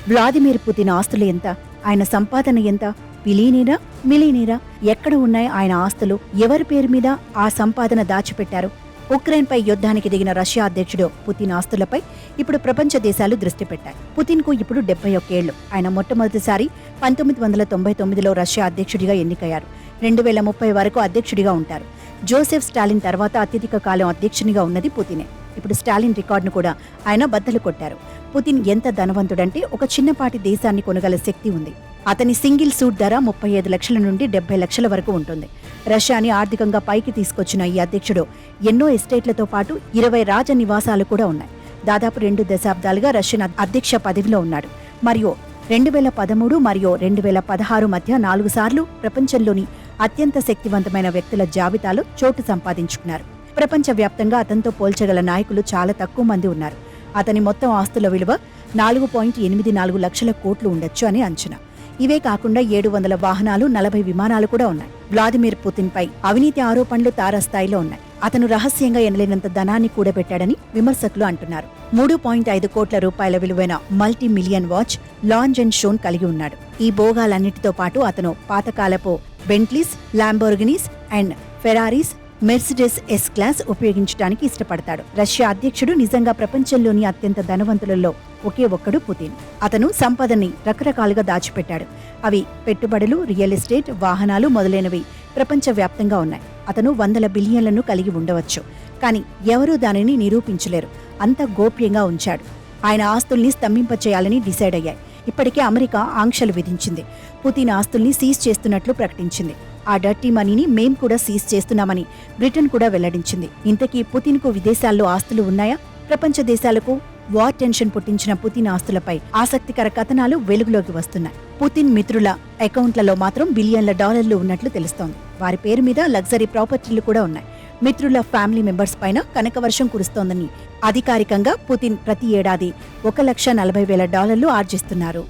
Vladimir Putin ఆస్తులు ఎంత, ఆయన సంపాదన ఎంత, బిలియనీరా మిలియనీరా, ఎక్కడ ఉన్నాయి ఆయన ఆస్తులు, ఎవరి పేరు మీద ఆ సంపాదన దాచిపెట్టారు? ఉక్రెయిన్పై యుద్ధానికి దిగిన రష్యా అధ్యక్షుడు పుతిన్ ఆస్తులపై ఇప్పుడు ప్రపంచ దేశాలు దృష్టి పెట్టాయి. పుతిన్కు ఇప్పుడు 71 ఏళ్లు. ఆయన మొట్టమొదటిసారి 1999లో రష్యా అధ్యక్షుడిగా ఎన్నికయ్యారు. 2030 వరకు అధ్యక్షుడిగా ఉంటారు. జోసెఫ్ స్టాలిన్ తర్వాత అత్యధిక కాలం అధ్యక్షునిగా ఉన్నది పుతినే. ఇప్పుడు స్టాలిన్ రికార్డును కూడా ఆయన బద్దలు కొట్టారు. పుతిన్ ఎంత ధనవంతుడంటే ఒక చిన్నపాటి దేశాన్ని కొనగల శక్తి ఉంది. అతని సింగిల్ సూట్ ధర 35 లక్షల నుండి 70 లక్షల వరకు ఉంటుంది. రష్యాని ఆర్థికంగా పైకి తీసుకొచ్చిన ఈ అధ్యక్షుడు ఎన్నో ఎస్టేట్లతో పాటు 20 రాజ నివాసాలు కూడా ఉన్నాయి. దాదాపు 2 దశాబ్దాలుగా రష్యన్ అధ్యక్ష పదవిలో ఉన్నాడు. మరియు 2013 మరియు 2016 మధ్య 4 సార్లు ప్రపంచంలోని అత్యంత శక్తివంతమైన వ్యక్తుల జాబితాలో చోటు సంపాదించుకున్నారు. ప్రపంచవ్యాప్తంగా అతనితో పోల్చగల నాయకులు చాలా తక్కువ మంది ఉన్నారు. అతని మొత్తం ఆస్తుల విలువ 4.84 లక్షల కోట్లు ఉండొచ్చు అని అంచనా. ఇవే కాకుండా 700 వాహనాలు, 40 విమానాలు కూడా ఉన్నాయి. వ్లాదిమిర్ పుతిన్ పై అవినీతి ఆరోపణలు తారాస్థాయిలో ఉన్నాయి. అతను రహస్యంగా ఎనలేనంత ధనాన్ని కూడబెట్టాడని విమర్శకులు అంటున్నారు. 3.5 కోట్ల రూపాయల విలువైన multi million watch, lounge and shown కలిగి ఉన్నాడు. ఈ భోగాలన్నిటితో పాటు అతను పాతకాలపు బెంట్లీస్, లాంబోర్గినీస్ అండ్ ఫెరారీస్, మెర్సిడెస్ ఎస్ క్లాస్ ఉపయోగించడానికి ఇష్టపడతాడు. రష్యా అధ్యక్షుడు నిజంగా ప్రపంచంలోని అత్యంత ధనవంతులలో ఒకే ఒక్కడు పుతిన్. అతను సంపదని రకరకాలుగా దాచిపెట్టాడు. అవి పెట్టుబడులు, రియల్ ఎస్టేట్, వాహనాలు మొదలైనవి ప్రపంచవ్యాప్తంగా ఉన్నాయి. అతను 100 బిలియన్లను కలిగి ఉండవచ్చు, కానీ ఎవరూ దానిని నిరూపించలేరు. అంత గోప్యంగా ఉంచాడు. ఆయన ఆస్తుల్ని స్తంభింపచేయాలని డిసైడ్ అయ్యాయి. ఇప్పటికే అమెరికా ఆంక్షలు విధించింది. పుతిన్ ఆస్తుల్ని సీజ్ చేస్తున్నట్లు ప్రకటించింది. ఆ డర్టీ మనీని మేం కూడా సీజ్ చేస్తున్నామని బ్రిటన్ కూడా వెల్లడించింది. ఇంతకీ పుతిన్కు విదేశాల్లో ఆస్తులు ఉన్నాయా? ప్రపంచ దేశాలకు వార్ టెన్షన్ పుట్టించిన పుతిన్ ఆస్తులపై ఆసక్తికర కథనాలు వెలుగులోకి వస్తున్నాయి. పుతిన్ మిత్రుల అకౌంట్లలో మాత్రం బిలియన్ల డాలర్లు ఉన్నట్లు తెలుస్తోంది. వారి పేరు మీద లగ్జరీ ప్రాపర్టీలు కూడా ఉన్నాయి. మిత్రుల ఫ్యామిలీ మెంబర్స్ పైన కనకవర్షం కురుస్తోందని అధికారికంగా పుతిన్ ప్రతి ఏడాది $1,40,000 ఆర్జిస్తున్నారు.